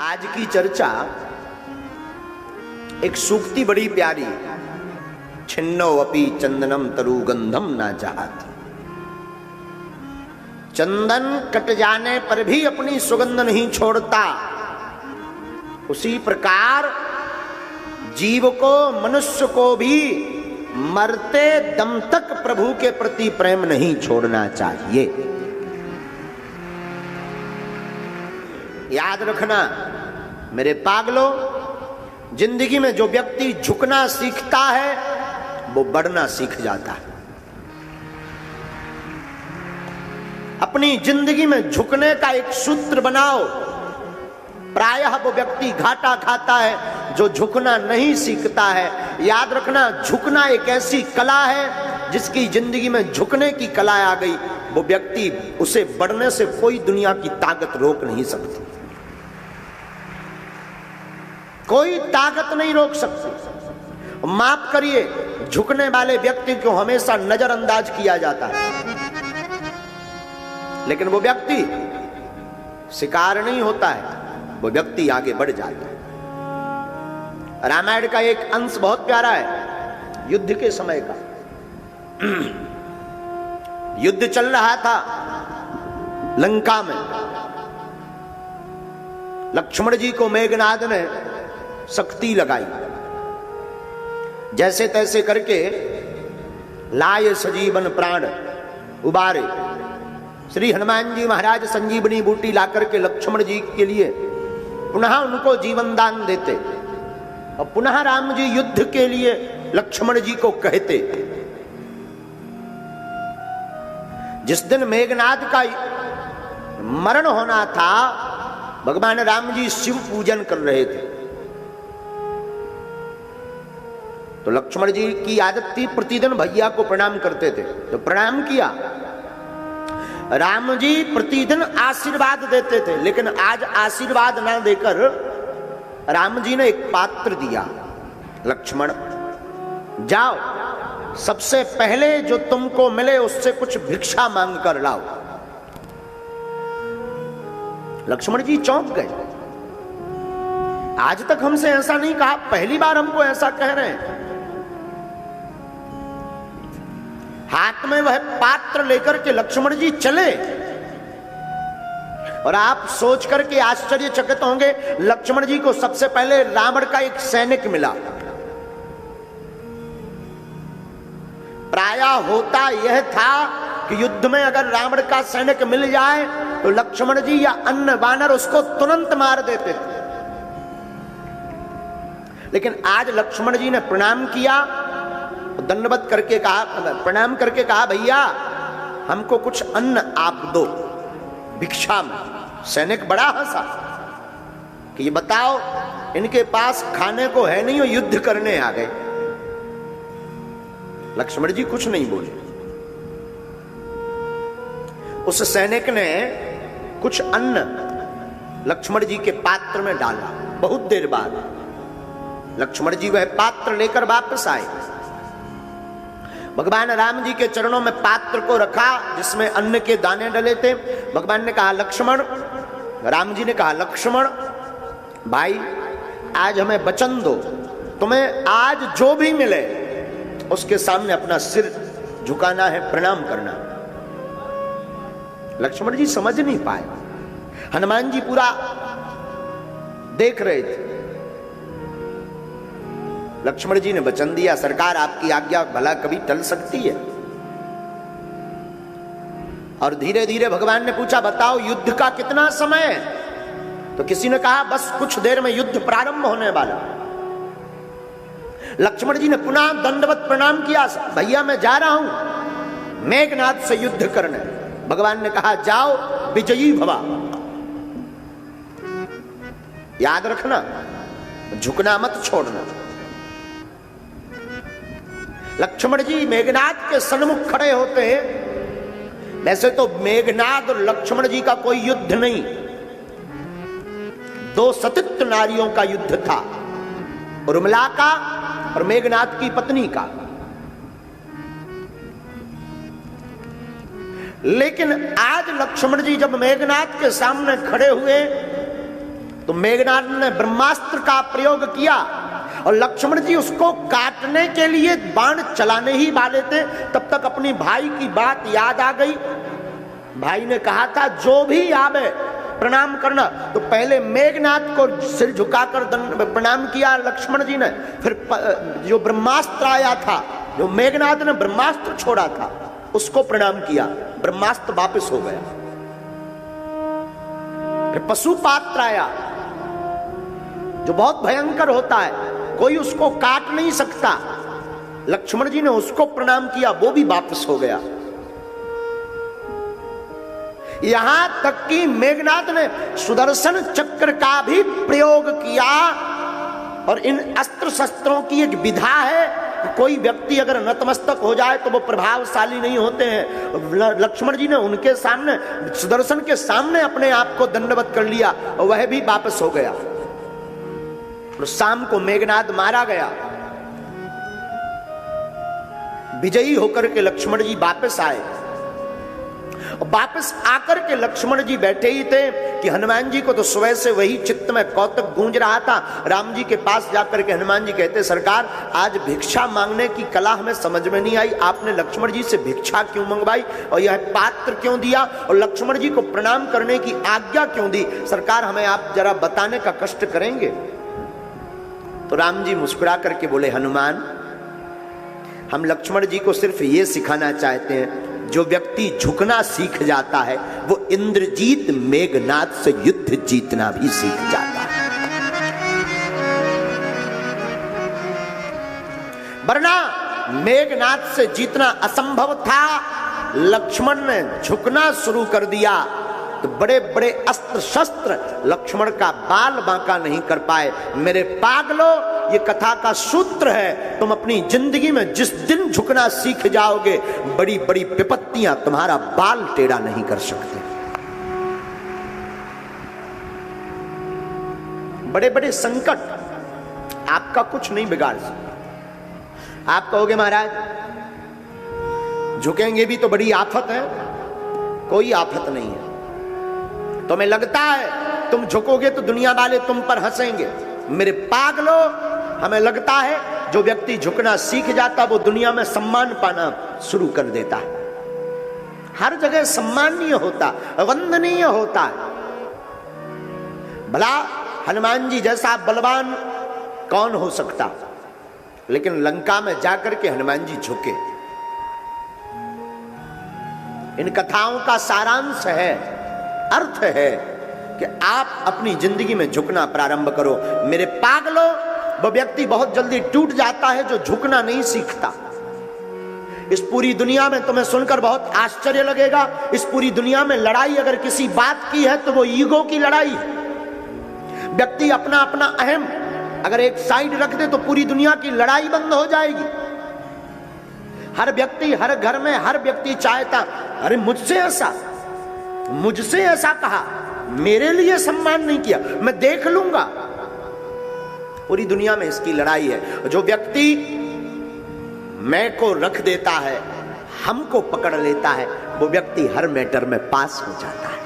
आज की चर्चा एक सूक्ति बड़ी प्यारी, छिन्नो अपि चंदनम तरु गंधम ना चाहत। चंदन कट जाने पर भी अपनी सुगंध नहीं छोड़ता, उसी प्रकार जीव को, मनुष्य को भी मरते दम तक प्रभु के प्रति प्रेम नहीं छोड़ना चाहिए। याद रखना मेरे पागलों, जिंदगी में जो व्यक्ति झुकना सीखता है वो बढ़ना सीख जाता है। अपनी जिंदगी में झुकने का एक सूत्र बनाओ। प्रायः वो व्यक्ति घाटा खाता है जो झुकना नहीं सीखता है। याद रखना, झुकना एक ऐसी कला है जिसकी जिंदगी में झुकने की कला आ गई, वो व्यक्ति, उसे बढ़ने से कोई दुनिया की ताकत रोक नहीं सकती, कोई ताकत नहीं रोक सकती। माफ करिए, झुकने वाले व्यक्ति को हमेशा नजरअंदाज किया जाता है, लेकिन वो व्यक्ति शिकार नहीं होता है, वो व्यक्ति आगे बढ़ जाता है। रामायण का एक अंश बहुत प्यारा है, युद्ध के समय का। युद्ध चल रहा था लंका में। लक्ष्मण जी को मेघनाद ने शक्ति लगाई, जैसे तैसे करके लाए सजीवन प्राण उबारे। श्री हनुमान जी महाराज संजीवनी बूटी लाकर के लक्ष्मण जी के लिए पुनः उनको जीवन दान देते और पुनः राम जी युद्ध के लिए लक्ष्मण जी को कहते। जिस दिन मेघनाद का मरण होना था, भगवान राम जी शिव पूजन कर रहे थे, तो लक्ष्मण जी की आदत थी प्रतिदिन भैया को प्रणाम करते थे, तो प्रणाम किया। राम जी प्रतिदिन आशीर्वाद देते थे, लेकिन आज आशीर्वाद ना देकर राम जी ने एक पात्र दिया। लक्ष्मण, जाओ, सबसे पहले जो तुमको मिले उससे कुछ भिक्षा मांग कर लाओ। लक्ष्मण जी चौंक गए। आज तक हमसे ऐसा नहीं कहा, पहली बार हमको ऐसा कह रहे हैं। हाथ में वह पात्र लेकर के लक्ष्मण जी चले, और आप सोच करके आश्चर्यचकित होंगे, लक्ष्मण जी को सबसे पहले रावण का एक सैनिक मिला। प्रायः होता यह था कि युद्ध में अगर रावण का सैनिक मिल जाए तो लक्ष्मण जी या अन्य वानर उसको तुरंत मार देते थे, लेकिन आज लक्ष्मण जी ने प्रणाम किया, दंडवत करके कहा, प्रणाम करके कहा, भैया हमको कुछ अन्न आप दो भिक्षा में। सैनिक बड़ा हंसा कि ये बताओ, इनके पास खाने को है नहीं और युद्ध करने आ गए। लक्ष्मण जी कुछ नहीं बोले। उस सैनिक ने कुछ अन्न लक्ष्मण जी के पात्र में डाला। बहुत देर बाद लक्ष्मण जी वह पात्र लेकर वापस आए। भगवान राम जी के चरणों में पात्र को रखा जिसमें अन्न के दाने डले थे। भगवान ने कहा, लक्ष्मण, राम जी ने कहा, लक्ष्मण भाई, आज हमें वचन दो, तुम्हें आज जो भी मिले उसके सामने अपना सिर झुकाना है, प्रणाम करना। लक्ष्मण जी समझ नहीं पाए। हनुमान जी पूरा देख रहे थे। लक्ष्मण जी ने वचन दिया, सरकार आपकी आज्ञा भला कभी टल सकती है? और धीरे धीरे भगवान ने पूछा, बताओ युद्ध का कितना समय है? तो किसी ने कहा, बस कुछ देर में युद्ध प्रारंभ होने वाला। लक्ष्मण जी ने पुनः दंडवत प्रणाम किया, भैया मैं जा रहा हूं मेघनाद से युद्ध करने। भगवान ने कहा, जाओ विजयी भवा। याद रखना, झुकना मत छोड़ना। लक्ष्मण जी मेघनाद के सन्मुख खड़े होते हैं। वैसे तो मेघनाद और लक्ष्मण जी का कोई युद्ध नहीं, दो सतित्व नारियों का युद्ध था, उर्मिला का और मेघनाद की पत्नी का। लेकिन आज लक्ष्मण जी जब मेघनाद के सामने खड़े हुए तो मेघनाद ने ब्रह्मास्त्र का प्रयोग किया और लक्ष्मण जी उसको काटने के लिए बाण चलाने ही वाले थे, तब तक अपनी भाई की बात याद आ गई। भाई ने कहा था जो भी आवे प्रणाम करना, तो पहले मेघनाद को सिर झुकाकर प्रणाम किया लक्ष्मण जी ने। फिर जो ब्रह्मास्त्र आया था, जो मेघनाद ने ब्रह्मास्त्र छोड़ा था, उसको प्रणाम किया, ब्रह्मास्त्र वापस हो गया। फिर पशुपात्र आया जो बहुत भयंकर होता है, कोई उसको काट नहीं सकता, लक्ष्मण जी ने उसको प्रणाम किया, वो भी वापस हो गया। यहां तक कि मेघनाद ने सुदर्शन चक्र का भी प्रयोग किया। और इन अस्त्र शस्त्रों की एक विधा है कि कोई व्यक्ति अगर नतमस्तक हो जाए तो वो प्रभावशाली नहीं होते हैं। लक्ष्मण जी ने उनके सामने, सुदर्शन के सामने अपने आप को दंडवत कर लिया और वह भी वापस हो गया। और शाम को मेघनाद मारा गया। विजयी होकर के लक्ष्मण जी वापस आए। वापस आकर के लक्ष्मण जी बैठे ही थे कि हनुमान जी को तो सुबह से वही चित्त में कौतुक गूंज रहा था। राम जी के पास जाकर के हनुमान जी कहते, सरकार आज भिक्षा मांगने की कला हमें समझ में नहीं आई, आपने लक्ष्मण जी से भिक्षा क्यों मंगवाई और यह पात्र क्यों दिया और लक्ष्मण जी को प्रणाम करने की आज्ञा क्यों दी, सरकार हमें आप जरा बताने का कष्ट करेंगे। तो राम जी मुस्कुरा करके बोले, हनुमान हम लक्ष्मण जी को सिर्फ ये सिखाना चाहते हैं, जो व्यक्ति झुकना सीख जाता है वो इंद्रजीत मेघनाद से युद्ध जीतना भी सीख जाता है। वरना मेघनाद से जीतना असंभव था। लक्ष्मण ने झुकना शुरू कर दिया तो बड़े बड़े अस्त्र शस्त्र लक्ष्मण का बाल बांका नहीं कर पाए। मेरे पागलों, ये कथा का सूत्र है, तुम अपनी जिंदगी में जिस दिन झुकना सीख जाओगे, बड़ी बड़ी विपत्तियां तुम्हारा बाल टेढ़ा नहीं कर सकते। बड़े बड़े संकट आपका कुछ नहीं बिगाड़ सकते। आप कहोगे महाराज झुकेंगे भी तो बड़ी आफत है। कोई आफत नहीं है। तुम्हें लगता है तुम झुकोगे तो दुनिया वाले तुम पर हंसेंगे। मेरे पागलों, हमें लगता है जो व्यक्ति झुकना सीख जाता वो दुनिया में सम्मान पाना शुरू कर देता है। हर जगह सम्मानीय होता, वंदनीय होता है। भला हनुमान जी जैसा बलवान कौन हो सकता, लेकिन लंका में जाकर के हनुमान जी झुके। इन कथाओं का सारांश है, अर्थ है कि आप अपनी जिंदगी में झुकना प्रारंभ करो। मेरे पागलों, वह व्यक्ति बहुत जल्दी टूट जाता है जो झुकना नहीं सीखता। इस पूरी दुनिया में तुम्हें सुनकर बहुत आश्चर्य लगेगा, इस पूरी दुनिया में लड़ाई अगर किसी बात की है तो वो ईगो की लड़ाई है। व्यक्ति अपना अपना अहम अगर एक साइड रख दे तो पूरी दुनिया की लड़ाई बंद हो जाएगी। हर व्यक्ति, हर घर में हर व्यक्ति चाहता, अरे मुझसे ऐसा कहा, मेरे लिए सम्मान नहीं किया, मैं देख लूंगा। पूरी दुनिया में इसकी लड़ाई है। जो व्यक्ति मैं को रख देता है, हमको पकड़ लेता है, वो व्यक्ति हर मैटर में पास हो जाता है।